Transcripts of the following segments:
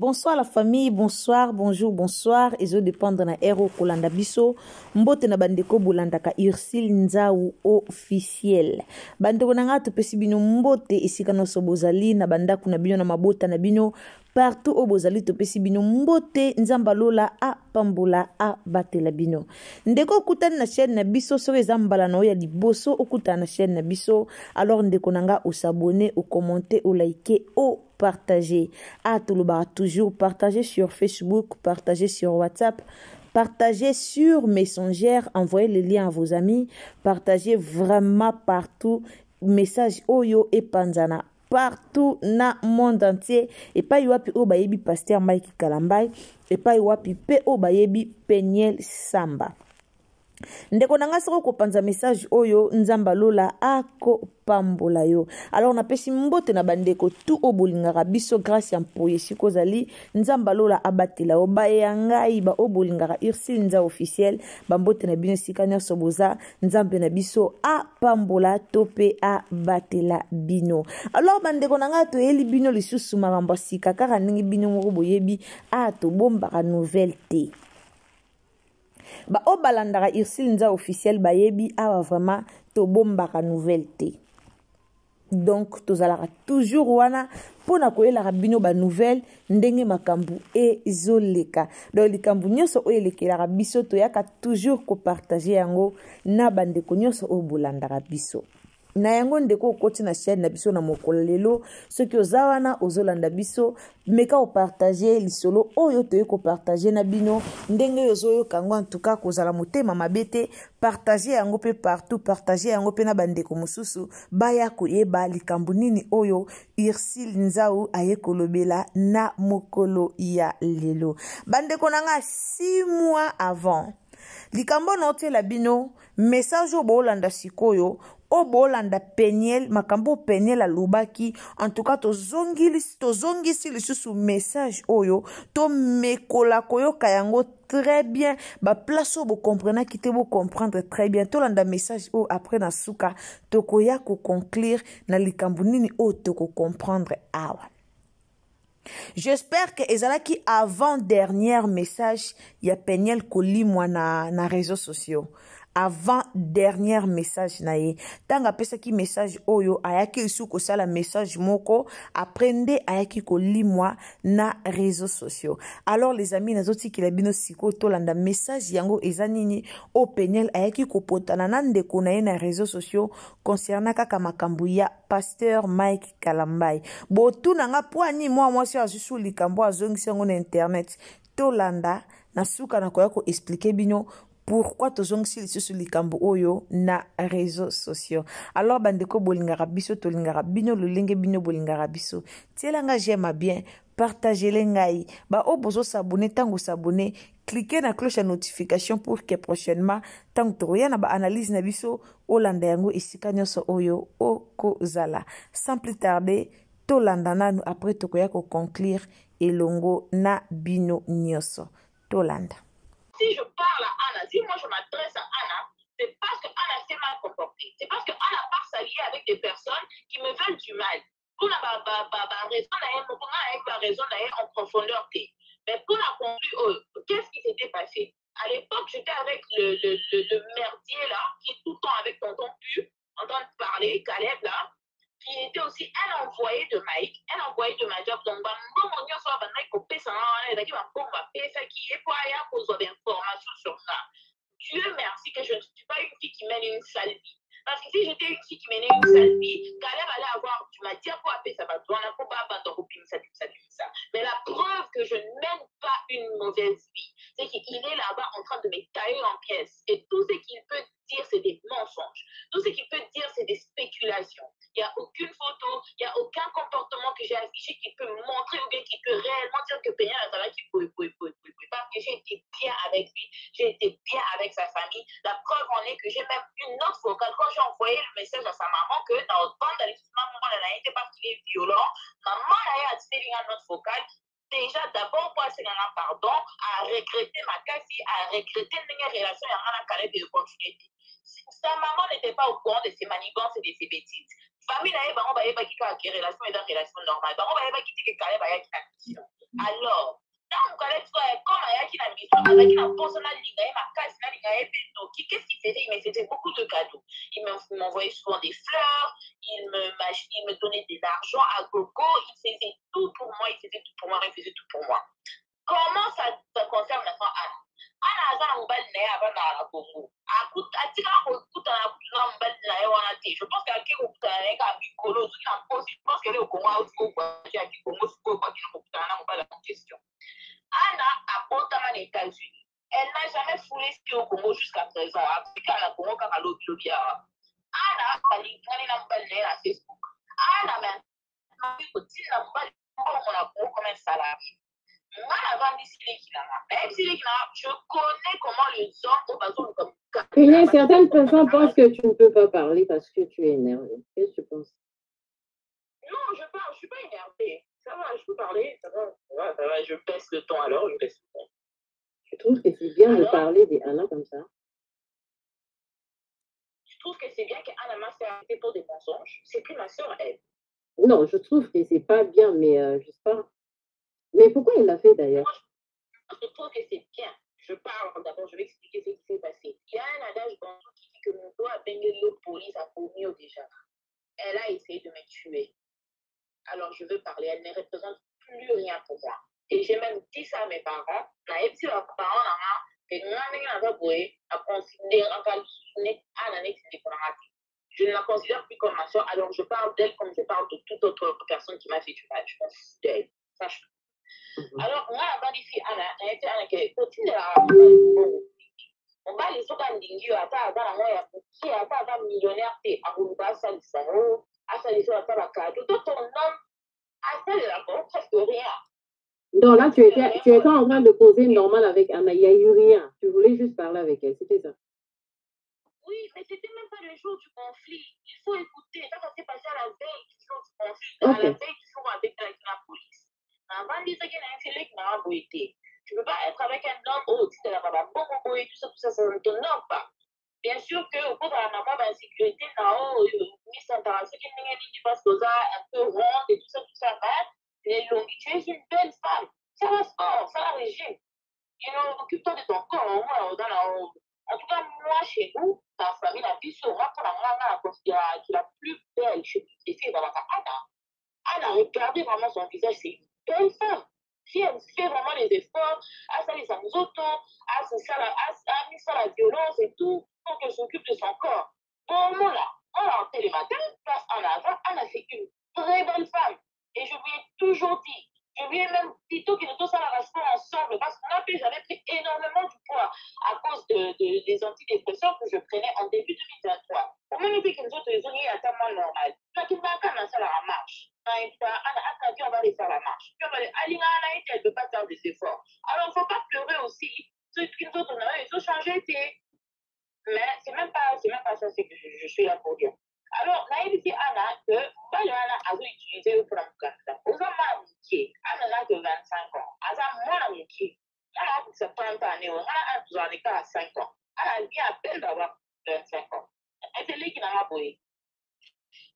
Bonsoir la famille, bonsoir, bonjour, bonsoir. Ezo dépendre na Ero Kolanda Biso. Mbote na bandeko Bolandaka Ursule Nzau officiel. Bandeko nanga to pesi bino mbote isika no sobozali na bandaku na bino na mabota na bino. Partout au bozali to pesi bino mbote nzambalola a pambola a batela bino. Ndeko okutana na chaîne na biso soki zambala na ya liboso okutana na chaîne na biso. Alors ndeko nanga o s'abonner, o commenter, o liker, o partager. Ah, tout le bar toujours partager sur Facebook, partager sur WhatsApp, partager sur Messenger, envoyez les liens à vos amis, partagez vraiment partout. Message Oyo et Panzana partout na monde entier. Et pas yoapi o bayebi pasteur Mike Kalambay, et pas yoapi pe o bayebi Peniel Samba. Ndeko nanga soko kopanza message oyo nzamba lola ako pambola yo. Alors na pesi mbote na bandeko tu o bolingaka biso grâce ya mpoye siko zali nzamba lola abatela o baye ngai ba o bolingaka Ursule Nza officiel ba mbote na bino sika nyonso boza nzambe na biso a pambola tope a batela bino. Alors bandeko nanga to eli bino lisusu makambo sika kaka ndenge bino moko boyebi a to bombaka nouvelle te. Ba o balandaka Ursule Nza officiel ba yebi awa vraiment to bombaka nouvelle te. Donc tozalaka toujours wana pona koyelaka bino ba nouvelle ndenge makambu ezoleka. Donc likambu nyonso o elekelaka biso toyaka toujours ko partager yango na bandeko nyonso o bolandaka biso. Na yango ndeko okoti na chaîne na biso na mokolo lelo soki ozawana ozolanda biso meka o partager lisolo oyo toye ko partager na bino ndenge yozoyo kango en tout cas kozala motema mabete partager yango pe partout partager yango pe na bandeko mosusu baya koyeba likambu nini oyo Ursule Nzau aye kolobela na mokolo ya lelo. Bandeko nanga 6 mois avant likambo note la bino message o bolanda sikoyo o bolanda Peniel makambo Peniel alubaki en tout cas tozongisi lisusu message oyo to mekola koyoka yango très bien ba place o bo comprendre kite bo comprendre très bien to landa message o après na suka to koya ko conclure na likambo nini o to ko comprendre awa. J'espère que ezalaki avant dernier message ya Peniel kolimwa na réseaux sociaux. Avant dernier message na ye tanga pesa ki message oyo ayaki isu ko sala message moko aprende ayaki ko limwa na réseaux sociaux. Alors les amis nazoti ki la bino siko to landa message yango ezanini o Peniel ayaki ko potana na ndeko na ye na réseaux sociaux concernant kaka makambu ya pasteur Mike Kalambay. Bo tunanga poani moi si azusu likambo azongisi yango na internet to landa na suka na koya ko expliquer bino pourquoi tozongisi lisusu likambo oyo na réseaux sociaux. Alors bandeko bolingaka biso tolingaka bino lolenge bino bolingaka biso tielanga j'aime bien partagez les ngai ba o bozo s'abonner tango s'abonner cliquez na cloche à notification pour que prochainement tango toya na ba analyse na biso olanda yango esika nyonso oyo okozala. Sans plus tarder tolanda nanu après tokoya ko conclure elongo na bino nyonso tolanda. Si je parle à Anna, si moi je m'adresse à Anna, c'est parce que Anna s'est mal comportée. C'est parce que Anna part s'allier avec des personnes qui me veulent du mal. Pour la raison d'ailleurs en profondeur. Mais pour la conclure, qu'est-ce qui s'était passé? À l'époque, j'étais avec le merdier là, qui est tout le temps avec tonton Pu, en train de parler, Caleb là, qui était aussi un envoyé de Mike, un envoyé de ma job. Donc, d'informations sur ça. Dieu merci que je ne suis pas une fille qui mène une sale vie. Parce que si j'étais une fille qui menait une sale vie, Caleb allait avoir, tu m'as dit à quoi appeler ça va, on n'a pas ça. Mais la preuve que je ne mène pas une mauvaise vie, c'est qu'il est là-bas en train de me tailler en pièces. Et tout ce qu'il peut dire, c'est des mensonges. Tout ce qu'il peut dire, c'est des spéculations. Il n'y a aucune photo, il n'y a aucun comportement que j'ai affiché qui peut me montrer ou bien qui peut réellement dire que Peña est là qui peut. Parce que j'ai été bien avec lui, j'ai été bien avec sa famille. La preuve en est que j'ai même une note vocale. Quand j'ai envoyé le message à sa maman que dans le bande d'allaitement, maman n'a été parce qu'il est violent, maman a dit une note vocale. Déjà, d'abord, pour essayer un pardon, à regretter ma casse, à regretter une relation et à la carrière de continuité. Sa maman n'était pas au courant de ses manigances et de ses bêtises. famille na ye bango bayebaki kaka ke relation eza relation normale bango bayebaki te ke Caleb ayaki na mission alors ntango Caleb comme ayaki na mission azalaki na mposo nalinga ye makasi nalinga ye mpe noki qu'est-ce qu'il faisait il me faisait beaucoup de cadeaux il m'envoyait souvent des fleurs il me donnait de l'argent à gogo il faisait tout pour moi il faisait tout pour moi comment ça concerne maintenant Anna Anna aza na mobali na ye avandaka na Congo atikaka kokutana na mobali na ye wana te je pense qu'ake kokutana na ye kaka mikolo soki na mposi je pense kele okongo auti kovoyage yaki Congo sikoyo bakina kokutana na mobali en question Anna abotama na États-Unis elle n'a jamais foulé ski au Congo jusqu'à présent afrika na Congo kaka lobilobi awa Anna balingani na mobali na ye na Facebook Anna mais kotina mobali moko na Congo comme un salarié je connais comment les hommes comme certaines personnes pensent que tu ne peux pas parler parce que tu es énervé. Qu'est-ce que tu penses? Non, je parle, je suis pas énervée. Ça va, je peux parler, ça va, je baisse le ton alors, je baisse le ton. Je trouve que c'est bien de parler d'Anna comme ça. Je trouve que c'est bien qu'Anna m'a fait arrêter pour des mensonges. C'est que ma soeur, elle. Non, je trouve que c'est pas bien, mais je sais pas. Mais pourquoi il l'a fait d'ailleurs? Je trouve que c'est bien. Je parle d'abord, je vais expliquer ce qui s'est passé. Il y a un adage bantou qui dit que mon doigt a baigné l'eau police à Pomio déjà. Elle a essayé de me tuer. Alors je veux parler, elle ne représente plus rien pour moi. Et j'ai même dit ça à mes parents. Je ne la considère plus comme ma soeur, alors je parle d'elle comme je parle de toute autre personne qui m'a fait du mal. Je m'en fous d'elle. Sache. Alors, moi, avant d'ici, Anna, qui continue à on va les autres ndingi ata ata na ya qui ata ata millionnaire te akuba ça le salon asa les autres ata cadeau tout ton nom asa la presque rien. Donc là tu étais en train de causer normal avec Anna, il n'y a eu rien, tu voulais juste parler avec elle, c'était ça? Oui, mais c'était même pas le jour du conflit, il faut écouter, ça s'est passé à la veille du jour du conflit, à la veille du jour avec la police. Avant de dire qu'il y a un télé qui n'a pas été. Tu ne peux pas être avec un homme, oh, tu sais, là, bon, et tout ça, ça ne t'honore pas. Bien sûr qu'au cours de la maman d'insécurité, Miss Interaction, qui passe aux un peu ronde et tout ça, les longues, tu es une belle femme. Ça va sport, ça va régime. Occupe-toi de ton corps, en tout cas, moi, chez nous, ta famille, la vie sur moi, pour la maman, qui est la plus belle chez les filles dans la Anna. Anna, regardez vraiment son visage, c'est une belle femme. Si elle fait vraiment les efforts, elle les amusoto, elle mis ça la violence et tout, pour qu'elle s'occupe de son corps. Bon, là, on l'a entré le matin, passe en avant, Anna, c'est une très belle femme. Et je lui ai toujours dit, je lui ai même dit tout qu'il nous tous à la rester ensemble, parce qu'on a j'avais pris énormément du poids à cause des antidépresseurs que je prenais en début 2023. Pour même dire que nous autres, les zones, il y a tellement normal. Là, tu m'as quand même ça la marche. On va les faire la marche. Elle ne peut pas faire des efforts. Alors, il ne faut pas pleurer aussi. Ceux qui nous autres, ils ont changé. Mais ce n'est même pas ça que je suis là pour dire. Alors, Naïd dit Anna que Anna a utilisé pour la Mukanda. Aux hommes amitiés, Anna n'a que 25 ans. Aza mon amitié. Anna a 70 années. Anna a 5 ans. Anna vient à peine d'avoir 25 ans. Elle est là qui n'a pas boyé.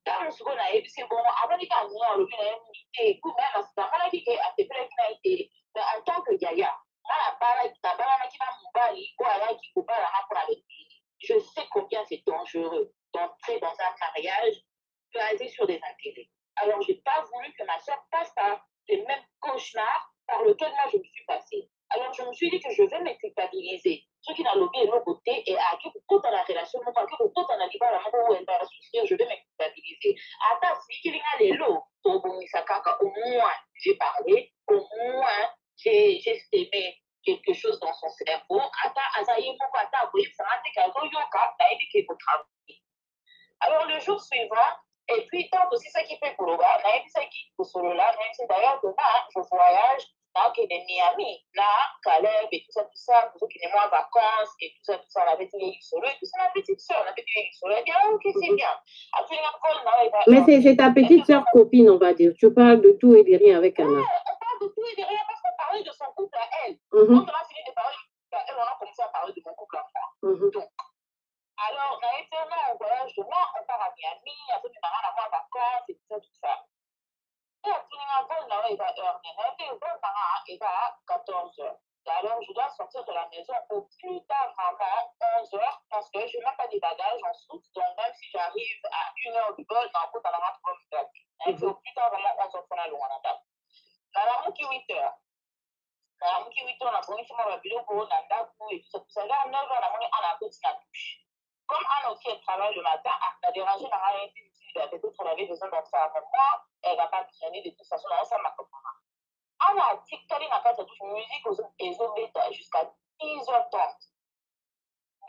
Dans ce qu'on a eu, c'est bon, avant de faire le bien, pour même, c'est pas qui est à tes prêts qui a été, mais en tant que Yaya, je sais combien c'est dangereux d'entrer dans un mariage basé sur des intérêts. Alors, je n'ai pas voulu que ma soeur passe par les mêmes cauchemars par lesquels moi je me suis passée. Alors, je me suis dit que je vais me culpabiliser. Ceux qui n'ont l'objet de l'autre côté et à qui vous dans la relation, je vais me culpabiliser. Attends, si il y a les lots, au moins j'ai parlé, au moins j'ai aimé quelque chose dans son cerveau. Alors, le jour suivant, et puis, tant aussi ça qui fait pour le gars, d'ailleurs, demain, je voyage dans de Miami, là, Caleb et tout ça, pour ceux qui sont en vacances, et tout ça, la petite solo, et tout ça, la petite soeur, la petite solo, elle dit, ah, ok, c'est bien. Après, mais c'est ta petite soeur copine, on va dire. Tu parles de tout et de rien avec Anna. Ouais, on parle de tout et de rien parce qu'on parlait de son couple à elle. Quand on a fini de parler de son couple à elle, on a commencé à parler de mon couple à moi. Donc, Alors, on a été en voyage de moi, on part à Miami, après tu m'as en vacances, et tout ça. Et après, il va heure, il va à 14 heures. Alors, je dois sortir de la maison au plus tard, vraiment, 11 heures, parce que je n'ai même pas des bagages en soute, donc même si j'arrive à 1 heure du vol, dans le coup, ça va comme ça. C'est au plus tard, vraiment, 11 heures, on a loin là-bas. Dans la route, 8 heures. Dans la route, 8 heures, on a pris sur ma bureau, on a d'accord, et tout ça. Vers 9 heures, on a pris la touche. Comme Anne aussi, elle travaille le matin, elle a dérangé dans la réalité, peut-être qu'elle avait besoin d'en faire avec moi, elle va pas traîner de toute façon, ça m'a compris. Anne a dit qu'elle n'a pas de musique aux bêta jusqu'à 10h30.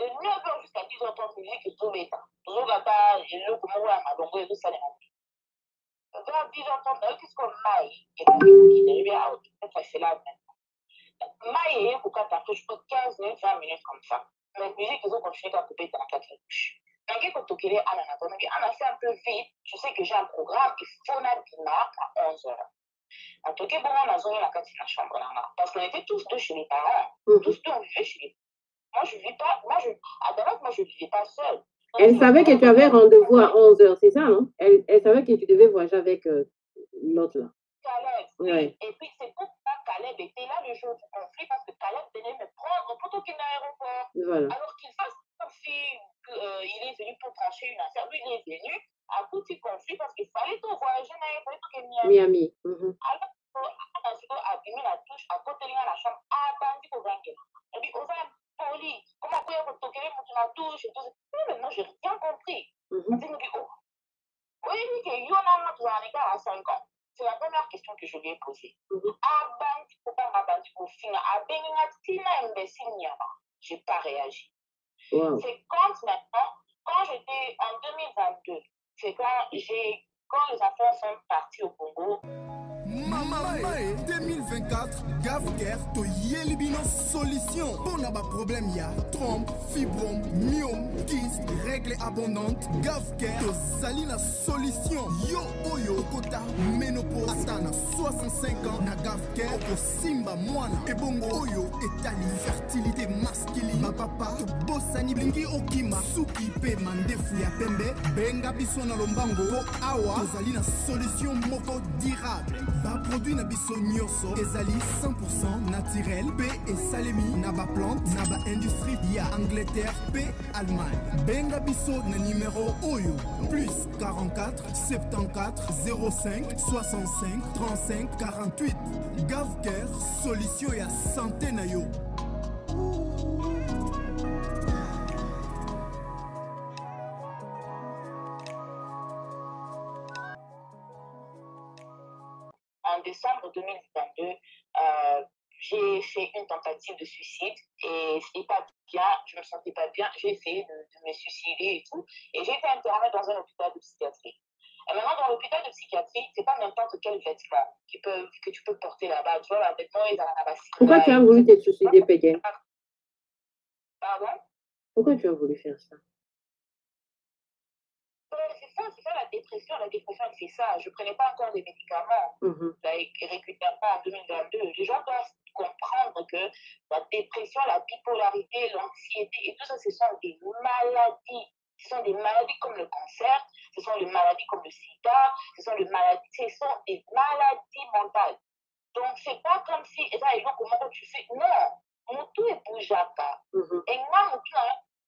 De 9h jusqu'à 10h30, musique et tout bêta. Toujours là-bas, et le comment on a donc tout ça les remplis. Vers 10h30, qu'est-ce qu'on a et puis il est arrivé à c'est là maintenant. Maïe, pour qu'elle t'approche 15 minutes, 20 minutes comme ça. Mais la musique, ils ont continué à couper dans la 4 touches. Donc, quand tu es Anna fait un peu vite, je sais que j'ai un programme, il faut n'abîmer à 11h. En tout cas, bon, on a zoné la carte dans la chambre là. Parce qu'on était tous deux chez les parents. Tous deux, on vivait chez les parents. Moi, je vivais pas, à droite, moi, je vivais pas seule. Elle savait que tu avais rendez-vous à 11h, c'est ça, non? Elle savait que tu devais voyager avec l'autre là. Caleb. Oui. Et puis, c'est pourquoi Caleb était là le jour du conflit, parce que Caleb venait me prendre pour qu'il à l'aéroport. Voilà. Alors qu'il fasse comme si il est venu pour trancher une affaire. Lui, il est venu à petit conflit parce qu'il fallait tout voyager dans Miami. Alors, on a abîmé la touche à côté de la chambre, à Bandi pour gagner. Et puis, on va poli. Comment on peut toquer la touche et tout ça. Mais moi, j'ai rien compris. On dit, oh. Oui, que Yona, tu as un écart à 5 ans. C'est la première question que je lui ai posée. Abandi pour finir. J'ai pas réagi. Wow. C'est quand maintenant, quand j'étais en 2022, c'est quand les enfants sont partis au Congo. Maman 2024, Gavker, to Yelibino solution. Pour n'a pas problème, ya trompe, fibrome, myome, kyste, règles abondantes. Gavker, to Salina solution. Yo Oyo Kota, ménopause, Atana 65 ans, na Gavker, Oko Simba Moana, Ebongo Oyo, Etali, fertilité masculine. Ma papa, to Bossani Blingi Okima, Suki Pe Mandefu ya Pembe, Benga Bisona Lombango, Po Awa, to Salina solution moko durable. Ba produit na biso nyonso ezali 100% naturel pe esalemi na ba plante na ba industrie ya Angleterre pe Allemagne. Benga biso na numéro oyo plus 44 74 05 65 35 48. Gavker, solution ya santé na yo. En décembre 2022, j'ai fait une tentative de suicide et c'était pas bien, je me sentais pas bien, j'ai essayé de me suicider et tout, et j'ai été internée dans un hôpital de psychiatrie. Et maintenant, dans l'hôpital de psychiatrie, c'est pas n'importe quel vêtement que tu peux porter là-bas. Tu vois, les vêtements, ils ont la bassine. Pourquoi tu as voulu te suicider, Pégué? Pardon? Pourquoi tu as voulu faire ça? C'est ça la dépression. La dépression, c'est ça. Je ne prenais pas encore des médicaments régulièrement en 2022. Les gens doivent comprendre que la dépression, la bipolarité, l'anxiété et tout ça, ce sont des maladies. Ce sont des maladies comme le cancer, ce sont des maladies comme le sida, ce sont des maladies mentales. Donc, c'est pas comme si, et là, comment tu fais? Non, mon tout est boujaka. Et moi, mon tout,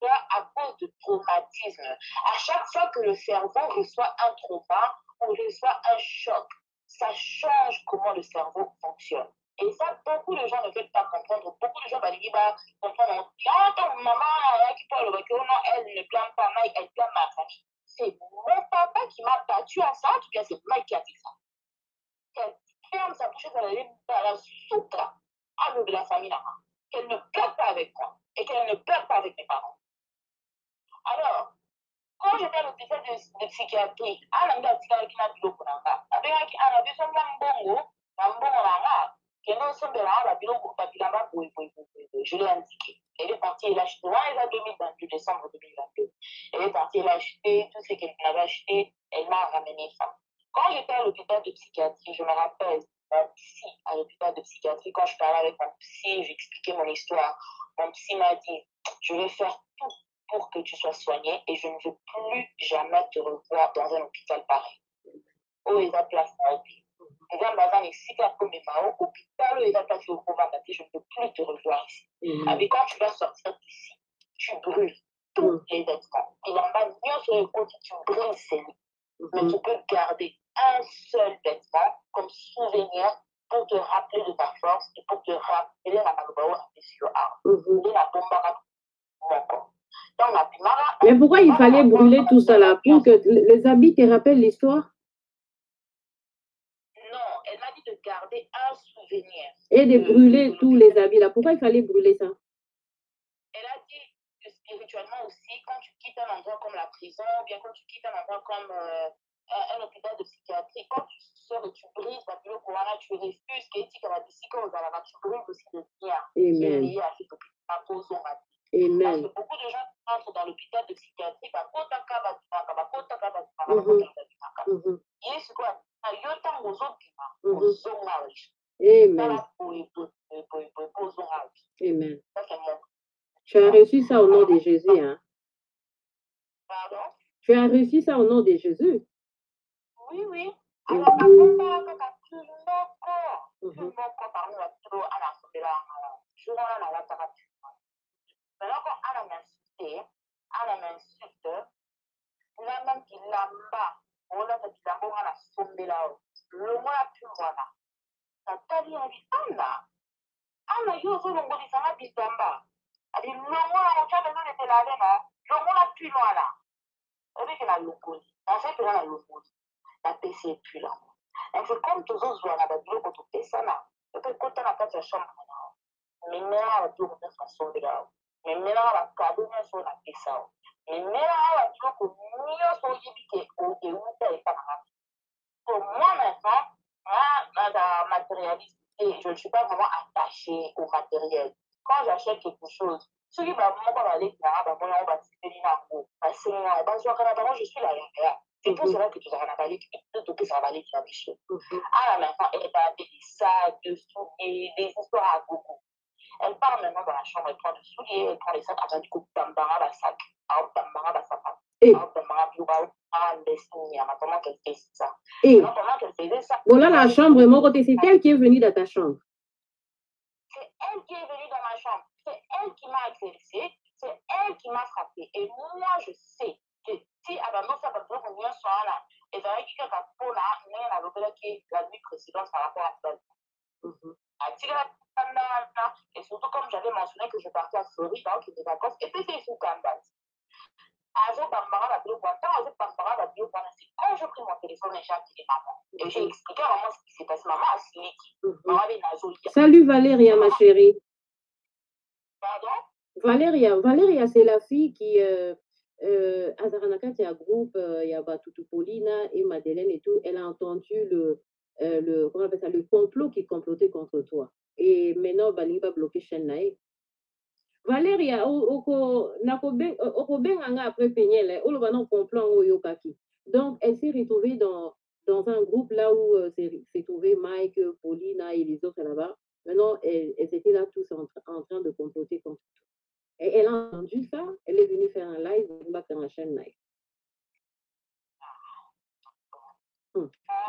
à cause de traumatisme. À chaque fois que le cerveau reçoit un trauma ou reçoit un choc, ça change comment le cerveau fonctionne. Et ça, beaucoup de gens ne veulent pas comprendre. Beaucoup de gens vont dire, comprendre. Ah, ton maman, qui parle avec eux, non, elle ne blâme pas Mike, elle blâme ma famille. C'est mon papa qui m'a battu à ça, en tout cas, c'est Mike qui a dit ça. Qu'elle ferme sa bouche, elle à la soupe à l'eau de la famille là. Qu'elle ne pleure pas avec moi et qu'elle ne pleure pas avec mes parents. Alors, quand j'étais à l'hôpital de psychiatrie, je l'ai indiqué. Elle est partie l'acheter. Elle a 2022, décembre 2022. Elle est partie l'acheter, tout ce qu'elle avait acheté, elle m'a ramené ça. Quand j'étais à l'hôpital de psychiatrie, je me rappelle, mon psy à l'hôpital de psychiatrie, quand je parlais avec mon psy, j'expliquais mon histoire. Mon psy m'a dit, je vais faire tout pour que tu sois soigné et je ne veux plus jamais te revoir dans un hôpital pareil. Oh, il va place à vie. Je ne peux plus te revoir ici. Avec quand tu vas sortir d'ici, tu brûles tous les vêtements. Il en va mieux sur le côté, tu brûles ces lits. Mais tu peux garder un seul vêtement comme souvenir pour te rappeler de ta force et pour te rappeler la malheureuse sur Mais pourquoi il fallait brûler tout ça là? Pour que les habits te rappellent l'histoire? Non, elle m'a dit de garder un souvenir. Et de brûler tous les habits là. Pourquoi il fallait brûler ça? Elle a dit que spirituellement aussi, quand tu quittes un endroit comme la prison, ou bien quand tu quittes un endroit comme un hôpital de psychiatrie, quand tu sors et tu brises la bureau corona, tu refuses que tu brûles aussi le bien qui est lié à cet hôpital. Parce que beaucoup de gens entrent dans l'hôpital de psychiatrie, Amen. Tu as reçu ça au nom de Jésus, hein? Pardon? Tu as reçu ça au nom de Jésus? Oui, oui. Alors, parmi maintenant, quand Anna m'insulte, la même qui lamba, on a dit la sombe là, le mois plus voilà. Ça t'a dit, Anna, yo, so longo di sama bisamba. Adi, le mois, on t'a besoin de te laver, non? Le mois plus loin là. On dit que la logo, en fait, la logo, la PC est plus là. Et c'est comme tous les autres, on a besoin de te ça là. Et puis, quand on a pas de chambre, mais maintenant, on a besoin de façon de là. Mais maintenant, on a cadeau, on a fait ça. Mais maintenant, on a besoin de mieux s'orienter et où ça est pas grave. Pour moi, maintenant, moi, dans matérialiste, je ne suis pas vraiment attachée au matériel. Quand j'achète quelque chose, ce qui va vraiment aller, on va se faire moi, je suis là. C'est pour cela que tu vas en parler, que ça va aller sur les choses. Ah, maintenant, elle va des sacs, des souliers, des histoires à gogo. Elle part maintenant dans la chambre, elle prend le soulier, elle prend les sacs, elle dit que Bambara va sac, Bambara va sac. Pendant qu'elle fait ça. Pendant qu'elle faisait ça. Voilà la chambre, mon côté, c'est elle qui est venue dans ta chambre. C'est elle qui est venue dans ma chambre. C'est elle qui m'a agressée. C'est elle qui m'a frappée. Et moi, je sais que si Abando ça va dire qu'on vient soir là, et ça va dire que la peau là, il y a la qui la nuit précédente par rapport à ça. Et surtout, comme j'avais mentionné que je partais à Floride, donc il était vacances, et puis c'est sous Canada. Quand je pris mon téléphone et j'ai appelé maman. Et j'ai expliqué à maman ce qui s'est passé. Maman a signé. Salut Valéria, ma chérie. Pardon? Valéria, c'est la fille qui, à Zaranaka, il y a un groupe, il y a Batutu Paulina et Madeleine et tout. Elle a entendu comment on appelle ça, le complot qui complotait contre toi. Et maintenant, Bani va bloquer Chennaï. Valéria, après Peñel, complot Yokaki. Donc, elle s'est retrouvée dans un groupe là où s'est trouvé Mike, Paulina et les autres là-bas. Maintenant, elles étaient là tous en train de comploter contre toi. Et elle a entendu ça, elle est venue faire un live, dans la chaîne live.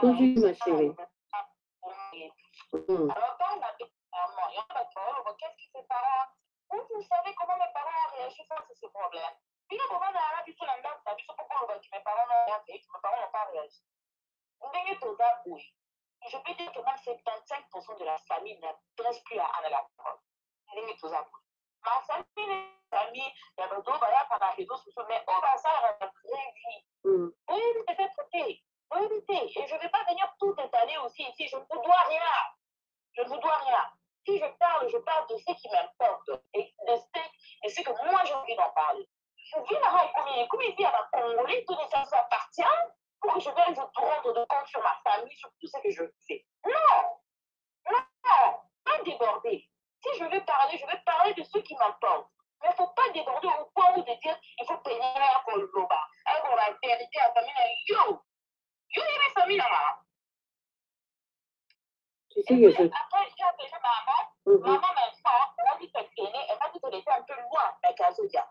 Continue, ma chérie. Alors, quand on a dit qu'est-ce qui se passe? Vous savez comment mes parents ont réagi face à ce problème? Puis, comment on a dit que mes parents n'ont pas réagi. Je peux dire que même 75% de la famille n'adresse plus à Anna la parole. Ma famille, il y a d'autres par la réseau social, mais on va ça à la vraie vie. Oui, je vais traiter. Et je ne vais pas venir tout étaler aussi ici. Je ne vous dois rien. Je ne vous dois rien. Si je parle de ce qui m'importe et de ce que moi j'ai envie d'en parler. Je vis là, comme il dit à la Congolais, tout ça s'appartient pour que je vienne vous rendre de compte sur ma famille, sur tout ce que je fais. Non, pas déborder. Si je veux parler de ce qui m'importe. Mais il ne faut pas déborder au point où de dire il faut payer un coloba. Alors, la vérité à la famille, yo, il y a une famille là-bas. Après, j'ai appelé maman. Maman, maintenant, elle m'a dit qu'elle traînait, elle m'a dit qu'elle était un peu loin, la Kazodia.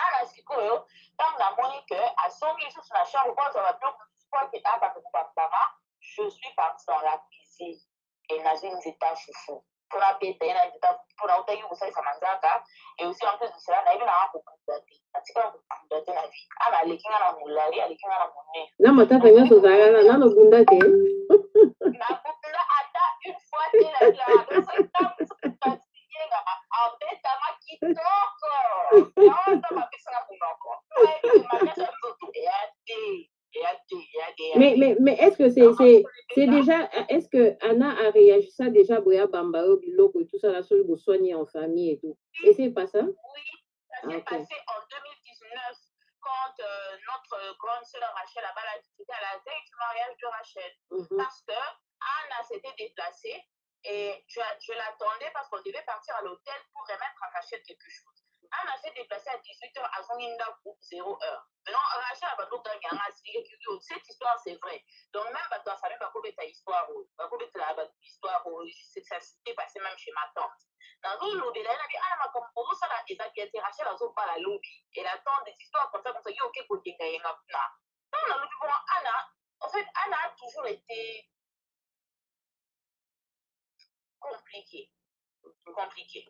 ana sikoyo tant namoni que asongi lisusu na chambre kozala biloko mosusu ke abakokopapama je suis partie dans la cuisine et nazwi nzeta fufu mpona peta ye na nzeta mpona otaki kosalisa manzaka et aussi en plus de cela nayebi nanga kokunda te natikala kokunda te na vie ana aleki nga na molali aleki nga na monene na matata nyonso ozalaka nano bunda te nakunda ata une fois te na vie ambetama kitoko naoto bapesanga monoko nzoto eya te. Mais est-ce que c'est déjà, est-ce que Anna a réagi ça déjà, Boya Bambao, Biloko et tout ça, la seule vous soigner en famille et tout? Et c'est pas ça? Oui, ça s'est passé en 2019 quand notre grande sœur Rachel a mal c'était à la veille du mariage de Rachel. Parce que Anna s'était déplacée et je l'attendais parce qu'on devait partir à l'hôtel pour remettre à Rachel quelque chose. Anna s'est déplacée à 18h à Zonginda pour 0h. Maintenant, Rachel a pas d'autre que cette histoire, c'est vrai. Donc, même dans sa famille, il y a histoire. Ça s'était passé même chez ma tante. Dans le lobby, elle a dit, Anna, comme pour ça, Rachel a pas la lobby. Elle attend des histoires comme ça, ok, côté Gaïna. Non, dans le lobby, Anna, en fait, Anna a toujours été compliquée.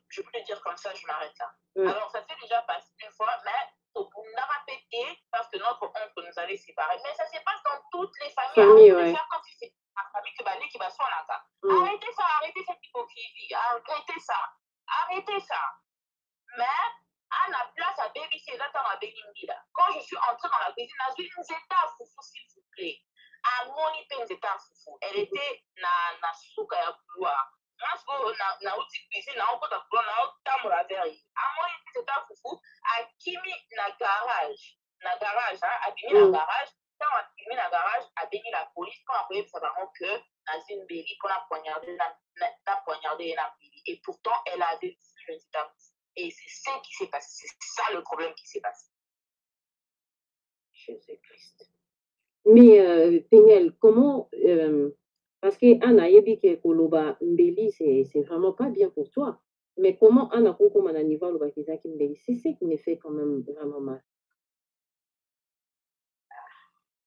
Je peux te dire comme ça, je m'arrête là. Alors, ça s'est déjà passé une fois, mais on n'a pas pété parce que notre oncle nous avait séparés. Mais ça se passe dans toutes les familles. Quand c'est ma famille qui va s'en là. Arrêtez cette hypocrisie. Arrêtez ça. Mais, à la place à baby, c'est là dans la baby. Quand je suis entrée dans la cuisine, j'ai une zeta foufou, s'il vous plaît. À mon une zeta foufou. Elle était na souka ya couloir. Na outil cuisine na okota pour na tamura veri amoi c'est un foufou a kimi na garage a bini na garage quand a bini na garage a bini la police quand après ça va que na une béli pour la poignarder na béli et pourtant elle avait vu le état et c'est ce qui s'est passé, c'est ça le problème qui s'est passé. Jésus-Christ. Mais Péniel, comment parce que Anna yebi ke koloba mbeli c'est vraiment pas bien pour toi. Mais comment Anna koko mananiva loba kizaki mbeli, c'est ce qui me fait quand même vraiment mal.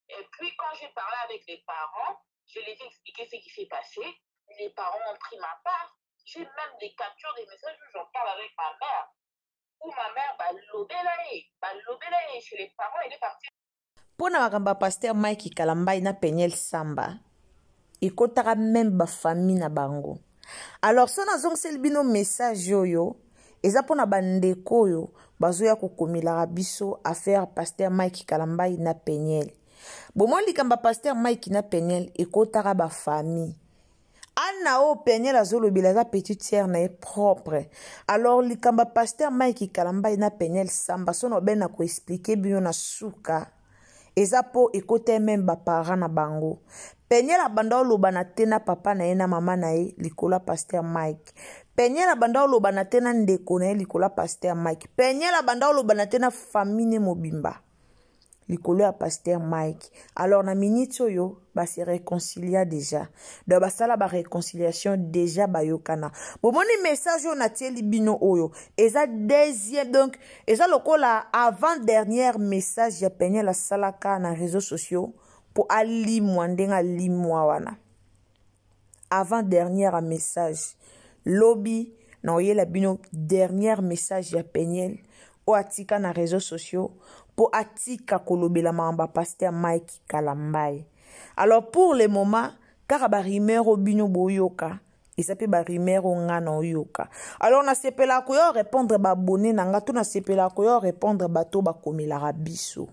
Et puis quand j'ai parlé avec les parents, je les ai expliqué ce qui s'est passé. Les parents ont pris ma part. J'ai même des captures des messages où j'en parle avec ma mère. Où ma mère va l'obélayer chez les parents, elle est partie. Pour na pasteur Mike Kalambai na Péniel Samba. Ikotaka même ba famille na bango. Alors so nazong selbino message yoyo eza pona bandeko yo bazoya kokomila biso affaire pasteur Mike Kalambai na Péniel. Bomon likamba pasteur Mike na Péniel ikotaka ba famille. Anna o Péniel azolobila za petite sœur na propre. Alors likamba pasteur Mike Kalambai na Péniel Samba sono bena ko expliquer bino na suka. Eza po ekote même ba parents na bango. Péniel abanda oloba na tena papa na ye na mama na ye likola pasteur Mike. Péniel abanda oloba na tena ndeko na ye likola pasteur Mike. Péniel abanda oloba na tena famille mobimba likolo ya pasteur Mike. Alors na minute oyo ba se réconcilia déjà. Donc ba sala ba réconciliation déjà ba yokana. Bon moni message on a tieli bino oyo. Eza deuxième donc eza lokola avant dernier message ya Péniel la salaka na réseaux sociaux pour ali mwandenga limwa wana. Avant dernier message lobby na oyela bino dernier message ya Péniel o atika na réseaux sociaux pour atika kolobela mamba pasteur Mike Kalambai. Alors pour le moment car ba rumeur obino boyoka et ça peut ba rumeur ngana oyoka. Alors na sepela ko yo répondre ba abonné nanga to na sepela ko yo répondre bato ba komela biso.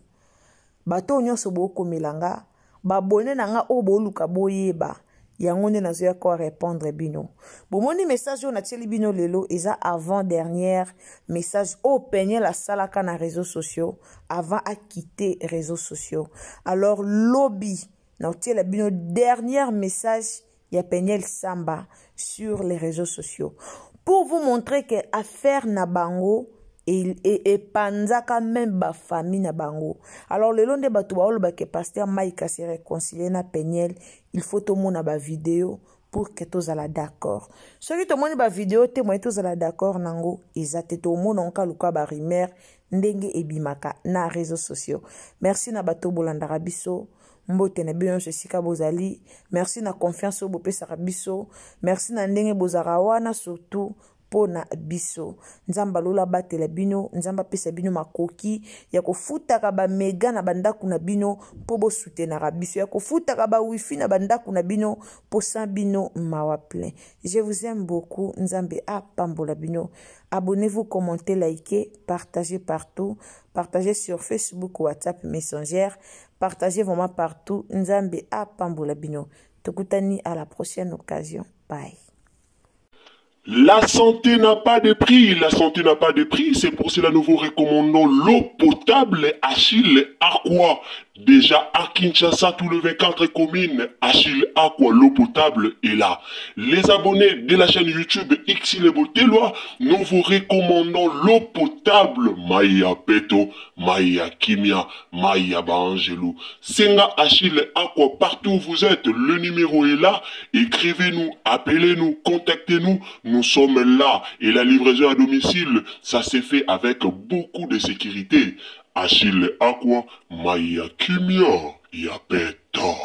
Bato nyonso bo komilanga ba abonné nanga o boluka boyeba. Yango ne nazoya ko répondre bino. Bomoni message on a tieli bino lelo eza avant dernière message au Péniel la salaka na réseaux sociaux avant à quitter réseaux sociaux. Alors lobby na tieli bino dernier message ya Péniel Samba sur les réseaux sociaux pour vous montrer que affaire na bango et panzaka même ba famille na bango. Alors le long de bato ba que pasteur Mike se réconcilier na Péniel, il faut tout monde ba vidéo pour que tous ala d'accord. Celui tout monde ba vidéo te moi tous ala d'accord nango, ezate tout monde onka luka ba rumeur ndenge ebimaka na réseaux sociaux. Merci na bato bolandaka biso. Mbote na bino sika bozali. Merci na confiance oyo bopesaka biso. Merci na ndenge bozaka wana surtout pona biso. Nzamba lola batela bino, nzamba pesa bino makoki ya kofutaka ba mega na bandaku na bino po bo soutenaka biso, ya kofutaka ba wifi na bandaku na bino po sa bino mawa plein. Je vous aime beaucoup. Nzambe apambola bino. Abonnez-vous, commentez, likez, partagez partout, partagez sur Facebook, WhatsApp, Messenger, partagez vraiment partout. Nzambe apambola bino. Tokutani à la prochaine occasion. Bye. La santé n'a pas de prix, la santé n'a pas de prix, c'est pour cela nous vous recommandons l'eau potable Achille Aqua. Déjà à Kinshasa, tous les 24 communes, Achille Aqua, l'eau potable est là. Les abonnés de la chaîne YouTube Xile Botelwa, nous vous recommandons l'eau potable Maya Peto, Maya Kimia, Maya Bangelou. Senga Achille Aqua, partout où vous êtes, le numéro est là. Écrivez-nous, appelez-nous, contactez-nous. Nous sommes là et la livraison à domicile, ça s'est fait avec beaucoup de sécurité. Achille Aqua, Maya Kimia, Yapeto.